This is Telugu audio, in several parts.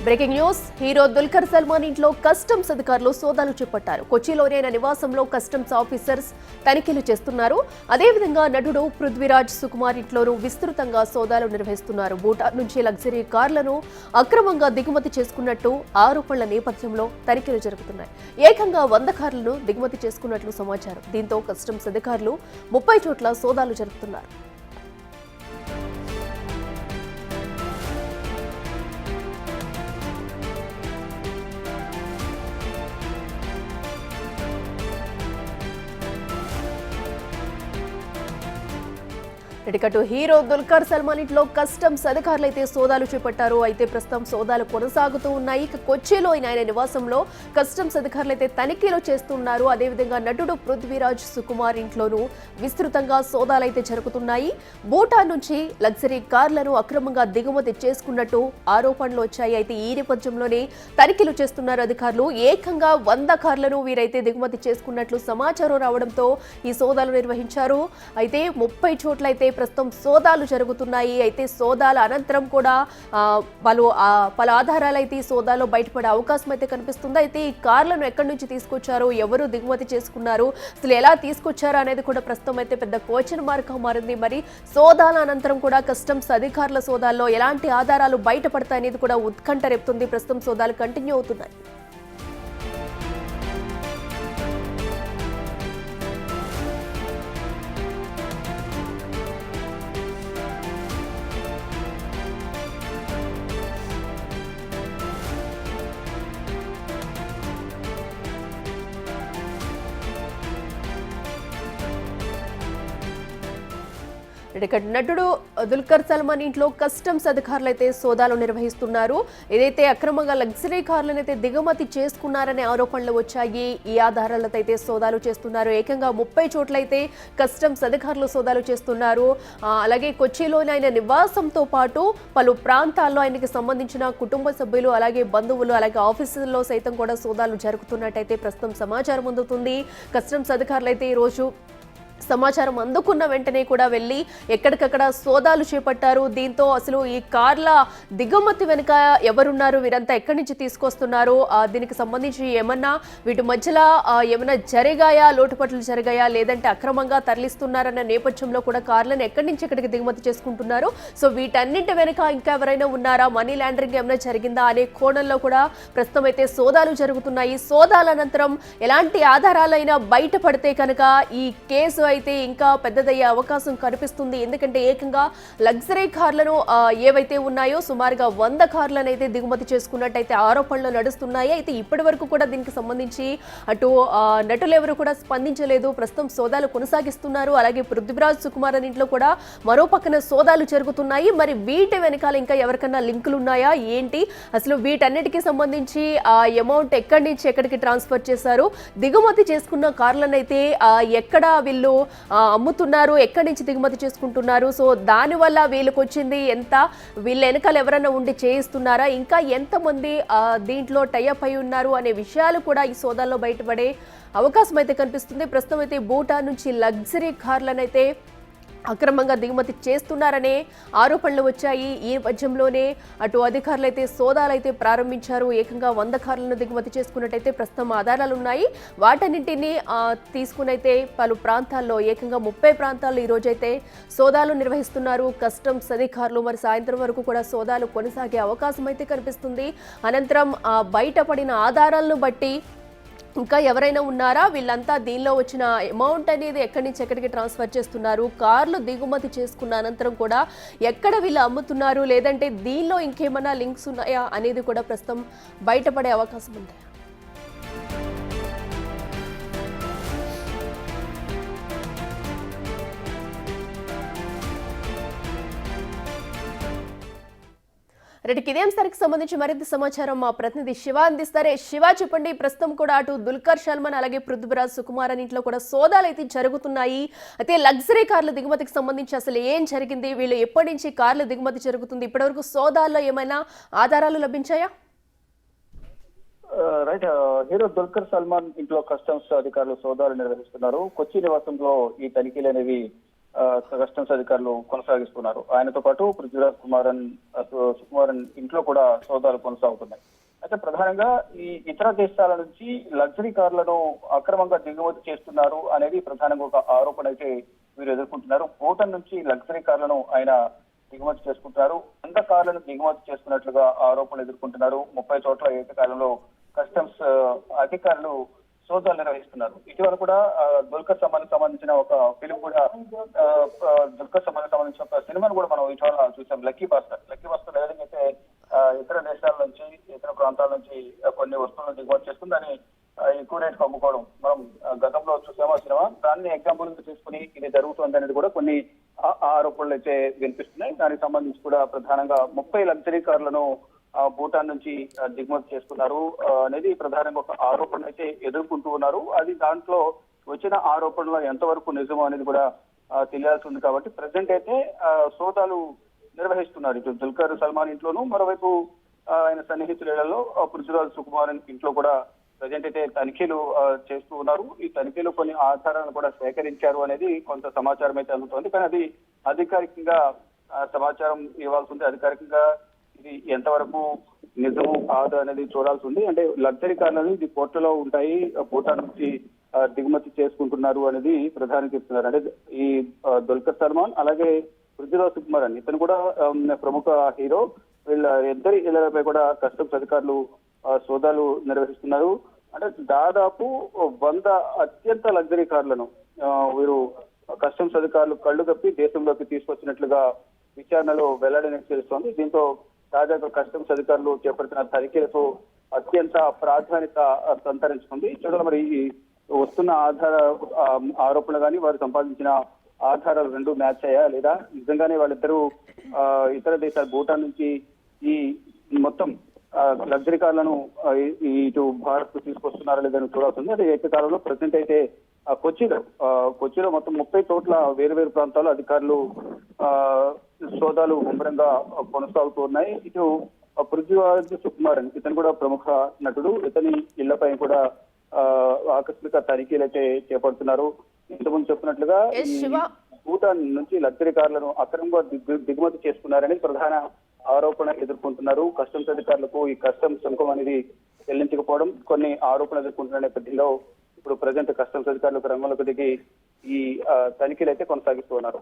Breaking news. Hero Dulquer Salman ఇంట్లో కస్టమ్స్ అధికారులు సోదాలు చేపట్టారు. కొచ్చిలోని ఆయన నివాసంలో కస్టమ్స్ ఆఫీసర్స్ తనిఖీలు చేస్తున్నారు. అదేవిధంగా నటుడు పృథ్వీరాజ్ సుకుమార్ ఇంట్లోనూ విస్తృతంగా సోదాలు నిర్వహిస్తున్నారు. భూటాన్ నుంచి లగ్జరీ కార్లను అక్రమంగా దిగుమతి చేసుకున్నట్టు ఆరోపణల నేపథ్యంలో తనిఖీలు జరుగుతున్నాయి. ఏకంగా 100 కార్లను దిగుమతి చేసుకున్నట్లు సమాచారం. దీంతో కస్టమ్స్ అధికారులు 30 చోట్ల సోదాలు జరుపుతున్నారు. ఇటు హీరో దుల్కర్ సల్మాన్ ఇంట్లో కస్టమ్స్ అధికారులు అయితే సోదాలు చేపట్టారు. అయితే ప్రస్తుతం సోదాలు కొనసాగుతూ ఉన్నాయి. ఇక కొచ్చిలో ఆయన నివాసంలో కస్టమ్స్ అధికారులు అయితే తనిఖీలు చేస్తున్నారు. అదేవిధంగా నటుడు పృథ్వీరాజ్ సుకుమార్ ఇంట్లోనూ విస్తృతంగా సోదాలు అయితే జరుగుతున్నాయి. భూటాన్ నుంచి లగ్జరీ కార్లను అక్రమంగా దిగుమతి చేసుకున్నట్టు ఆరోపణలు వచ్చాయి. అయితే ఈ నేపథ్యంలోనే తనిఖీలు చేస్తున్నారు అధికారులు. ఏకంగా 100 కార్లను వీరైతే దిగుమతి చేసుకున్నట్లు సమాచారం రావడంతో ఈ సోదాలు నిర్వహించారు. అయితే 30 చోట్ల అయితే ప్రస్తుతం సోదాలు జరుగుతున్నాయి. అయితే సోదాల అనంతరం కూడా పలు ఆధారాలు అయితే ఈ సోదాలో బయటపడే అవకాశం అయితే కనిపిస్తుంది. అయితే ఈ కార్లను ఎక్కడి నుంచి తీసుకొచ్చారు, ఎవరు దిగుమతి చేసుకున్నారు, అసలు ఎలా తీసుకొచ్చారు అనేది కూడా ప్రస్తుతం అయితే పెద్ద క్వశ్చన్ మార్క్ మారింది. మరి సోదాల అనంతరం కూడా కస్టమ్స్ అధికారుల సోదాల్లో ఎలాంటి ఆధారాలు బయటపడతాయనేది కూడా ఉత్కంఠ రేపుతుంది. ప్రస్తుతం సోదాలు కంటిన్యూ అవుతున్నాయి. నటుడు దుల్కర్ సల్మాన్ ఇంట్లో కస్టమ్స్ అధికారులు అయితే సోదాలు నిర్వహిస్తున్నారు. ఏదైతే అక్రమంగా లగ్జరీ కార్లను అయితే దిగుమతి చేసుకున్నారనే ఆరోపణలు వచ్చాయి. ఈ ఆధారాలతో అయితే సోదాలు చేస్తున్నారు. ఏకంగా 30 చోట్ల అయితే కస్టమ్స్ అధికారులు సోదాలు చేస్తున్నారు. అలాగే కొచ్చిలోని ఆయన నివాసంతో పాటు పలు ప్రాంతాల్లో ఆయనకి సంబంధించిన కుటుంబ సభ్యులు, అలాగే బంధువులు, అలాగే ఆఫీసుల్లో సైతం కూడా సోదాలు జరుగుతున్నట్టయితే ప్రస్తుతం సమాచారం అందుతుంది. కస్టమ్స్ అధికారులు అయితే ఈ రోజు సమాచారం అందుకున్న వెంటనే కూడా వెళ్ళి ఎక్కడికక్కడ సోదాలు చేపట్టారు. దీంతో అసలు ఈ కార్ల దిగుమతి వెనుక ఎవరున్నారు, వీరంతా ఎక్కడి నుంచి తీసుకొస్తున్నారు, దీనికి సంబంధించి ఏమన్నా వీటి మధ్యలో ఏమన్నా జరిగాయా, లోటుపట్లు జరిగాయా, లేదంటే అక్రమంగా తరలిస్తున్నారన్న నేపథ్యంలో కూడా కార్లను ఎక్కడి నుంచి ఎక్కడికి దిగుమతి చేసుకుంటున్నారు, సో వీటన్నింటి వెనుక ఇంకా ఎవరైనా ఉన్నారా, మనీ లాండరింగ్ ఏమైనా జరిగిందా అనే కోణంలో కూడా ప్రస్తుతం అయితే సోదాలు జరుగుతున్నాయి. సోదాల అనంతరం ఎలాంటి ఆధారాలైనా బయటపడితే కనుక ఈ కేసు అయితే ఇంకా పెద్దదయ్యే అవకాశం కనిపిస్తుంది. ఎందుకంటే ఏకంగా లగ్జరీ కార్లను ఏవైతే ఉన్నాయో సుమారుగా 100 కార్లను అయితే దిగుమతి చేసుకున్నట్టయితే ఆరోపణలు నడుస్తున్నాయి. అయితే ఇప్పటి వరకు కూడా దీనికి సంబంధించి అటు నటులు ఎవరు కూడా స్పందించలేదు. ప్రస్తుతం సోదాలు కొనసాగిస్తున్నారు. అలాగే పృథ్వీరాజ్ సుకుమార్ ఇంట్లో కూడా మరో పక్కన సోదాలు జరుగుతున్నాయి. మరి వీటి వెనకాల ఇంకా ఎవరికన్నా లింకులు ఉన్నాయా ఏంటి, అసలు వీటన్నిటికీ సంబంధించి అమౌంట్ ఎక్కడి నుంచి ఎక్కడికి ట్రాన్స్ఫర్ చేశారు, దిగుమతి చేసుకున్న కార్లను అయితే ఎక్కడ వీళ్ళు అమ్ముతున్నారు, ఎక్కడి నుంచి దిగుమతి చేసుకుంటున్నారు, సో దానివల్ల వీళ్ళకి వచ్చింది ఎంత, వీళ్ళ వెనకాల ఎవరైనా ఉండి చేయిస్తున్నారా, ఇంకా ఎంతమంది దీంట్లో టైఅప్ అయి ఉన్నారు అనే విషయాలు కూడా ఈ సోదాల్లో బయటపడే అవకాశం అయితే కనిపిస్తుంది. ప్రస్తుతం అయితే భూటాన్ నుంచి లగ్జరీ కార్లను అయితే అక్రమంగా దిగుమతి చేస్తున్నారనే ఆరోపణలు వచ్చాయి. ఈ నేపథ్యంలోనే అటు అధికారులు అయితే సోదాలు అయితే ప్రారంభించారు. ఏకంగా 100 కార్లను దిగుమతి చేసుకున్నట్టయితే ప్రస్తుతం ఆధారాలు ఉన్నాయి. వాటన్నింటినీ తీసుకునైతే పలు ప్రాంతాల్లో ఏకంగా 30 ప్రాంతాల్లో ఈ రోజైతే సోదాలు నిర్వహిస్తున్నారు కస్టమ్స్ అధికారులు. మరి సాయంత్రం వరకు కూడా సోదాలు కొనసాగే అవకాశం అయితే కనిపిస్తుంది. అనంతరం బయటపడిన ఆధారాలను బట్టి ఇంకా ఎవరైనా ఉన్నారా, వీళ్ళంతా దీనిలో వచ్చిన అమౌంట్ అనేది ఎక్కడి నుంచి ఎక్కడికి ట్రాన్స్ఫర్ చేస్తున్నారు, కార్లు దిగుమతి చేసుకున్న అనంతరం కూడా ఎక్కడ వీళ్ళు అమ్ముతున్నారు, లేదంటే దీనిలో ఇంకేమైనా లింక్స్ ఉన్నాయా అనేది కూడా ప్రస్తుతం బయటపడే అవకాశం ఉంది. ఇదే అంశానికి సంబంధించి మరింత సమాచారం మా ప్రతినిధి శివ అందిస్తారు. శివ, చెప్పండి, ప్రస్తుతం కూడా అటు దుల్కర్ సల్మాన్ అలాగే పృథ్వీరాజ్ సుకుమార్ ఇంట్లో కూడా సోదాలు అయితే జరుగుతున్నాయి. అయితే లగ్జరీ కార్ల దిగుమతికి సంబంధించి అసలు ఏం జరిగింది, వీళ్ళు ఎప్పటి నుంచి కార్ల దిగుమతి జరుగుతుంది, ఇప్పటివరకు సోదాల్లో ఏమైనా ఆధారాలు లభించాయా? రైట్, హీరో దుల్కర్ సల్మాన్ ఇంట్లో కస్టమ్స్ అధికారులు సోదాలు నిర్వహిస్తున్నారు. కొచ్చి నివాసంలో ఈ తనిఖీలు అనేవి కస్టమ్స్ అధికారులు కొనసాగిస్తున్నారు. ఆయనతో పాటు పృథ్వీరాజ్ సుకుమారన్ ఇంట్లో కూడా సోదాలు కొనసాగుతున్నాయి. అయితే ప్రధానంగా ఈ ఇతర దేశాల నుంచి లగ్జరీ కార్లను అక్రమంగా దిగుమతి చేస్తున్నారు అనేది ప్రధానంగా ఒక ఆరోపణ అయితే వీరు ఎదుర్కొంటున్నారు. భూటాన్ నుంచి లగ్జరీ కార్లను ఆయన దిగుమతి చేసుకుంటున్నారు. 100 కార్లను దిగుమతి చేస్తున్నట్లుగా ఆరోపణలు ఎదుర్కొంటున్నారు. 30 చోట్ల ఏకకాలంలో కస్టమ్స్ అధికారులు సోదాలు నిర్వహిస్తున్నారు. ఇటీవల కూడా దుల్కర్ సల్మాన్ సంబంధించిన ఒక ఫిలిం కూడా దుల్కర్ సల్మాన్ సంబంధించిన ఒక సినిమాను కూడా మనం ఇటీవల చూసాం. లక్కీ భాస్కర్ ఏ విధంగా అయితే ఇతర దేశాల నుంచి ఇతర ప్రాంతాల నుంచి కొన్ని వస్తువులను దిగుమతి చేస్తుందని ఎక్కువ రేటుకు అమ్ముకోవడం మనం గతంలో చూసామో సినిమా. దాన్ని ఎగ్జాంపుల్ గా తీసుకుని ఇది జరుగుతుంది అనేది కూడా కొన్ని ఆరోపణలు అయితే వినిపిస్తున్నాయి. దానికి సంబంధించి కూడా ప్రధానంగా 30 లగ్జరీ కార్లను భూటాన్ నుంచి దిగుమతి చేసుకున్నారు అనేది ప్రధానంగా ఒక ఆరోపణ అయితే ఎదుర్కొంటూ ఉన్నారు. అది దాంట్లో వచ్చిన ఆరోపణలో ఎంతవరకు నిజమో అనేది కూడా తెలియాల్సి ఉంది. కాబట్టి ప్రజెంట్ అయితే సోదాలు నిర్వహిస్తున్నారు. ఇటు దుల్కర్ సల్మాన్ ఇంట్లోనూ, మరోవైపు ఆయన సన్నిహితులలో పృథ్వీరాజ్ సుకుమారన్ ఇంట్లో కూడా ప్రజెంట్ అయితే తనిఖీలు చేస్తూ ఉన్నారు. ఈ తనిఖీలు కొన్ని ఆధారాలను కూడా సేకరించారు అనేది కొంత సమాచారం అయితే అందుతోంది. కానీ అది అధికారికంగా సమాచారం ఇవ్వాల్సి ఉంది. అధికారికంగా ఇది ఎంతవరకు నిజము కాదు అనేది చూడాల్సి ఉంది. అంటే లగ్జరీ కార్లు ఇది పోర్టులో ఉంటాయి, భూటాన్ నుంచి దిగుమతి చేసుకుంటున్నారు అనేది ప్రధాని చెప్తున్నారు. అంటే ఈ దుల్కర్ సల్మాన్ అలాగే పృథ్వీరాజ్ సుకుమారన్ ఇతను కూడా ప్రముఖ హీరో. వీళ్ళ ఇద్దరి ఇళ్లపై కూడా కస్టమ్స్ అధికారులు సోదాలు నిర్వహిస్తున్నారు. అంటే దాదాపు 100 అత్యంత లగ్జరీ కార్లను వీరు కస్టమ్స్ అధికారులు కళ్లు కప్పి దేశంలోకి తీసుకొచ్చినట్లుగా విచారణలో వెల్లడినట్టు తెలుస్తోంది. దీంతో తాజాగా కస్టమ్స్ అధికారులు చేపడుతున్న తనిఖీలతో అత్యంత ప్రాధాన్యత సంతరించుకుంది. చూడాలి మరి ఈ వస్తున్న ఆరోపణలు కానీ వారు సంపాదించిన ఆధారాలు రెండు మ్యాచ్ అయ్యా లేదా నిజంగానే వాళ్ళిద్దరూ ఇతర దేశాలు భూటాన్ నుంచి ఈ మొత్తం లగ్జరీ కార్లను ఇటు భారత్ కు తీసుకొస్తున్నారా లేదని చూడాల్సింది. అదే ఏకకాలంలో ప్రజెంట్ అయితే కొచ్చిలో మొత్తం 30 చోట్ల వేరు ప్రాంతాల్లో అధికారులు సోదాలు ముమ్మరంగా కొనసాగుతూ ఉన్నాయి. ఇటు పృథ్వీరాజ్ సుకుమారన్ ఇతను కూడా ప్రముఖ నటుడు. ఇతని ఇళ్లపై కూడా ఆకస్మిక తనిఖీలు అయితే చేపడుతున్నారు. ఇంతకుముందు చెప్పినట్లుగా భూటాన్ నుంచి లగ్జరీ కార్లను అక్రమంగా దిగుమతి చేసుకున్నారని ప్రధాన ఆరోపణ ఎదుర్కొంటున్నారు. కస్టమ్స్ అధికారులకు ఈ కస్టమ్స్ సుంకం అనేది చెల్లించకపోవడం కొన్ని ఆరోపణలు ఎదుర్కొంటున్న నేపథ్యంలో ఇప్పుడు ప్రజెంట్ కస్టమ్స్ అధికారులకు రంగంలోకి దిగి ఈ తనిఖీలు అయితే కొనసాగిస్తూ ఉన్నారు.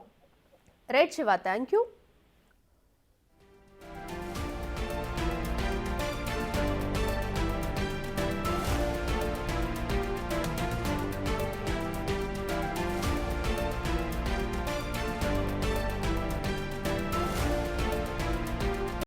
Right Shiva, thank you.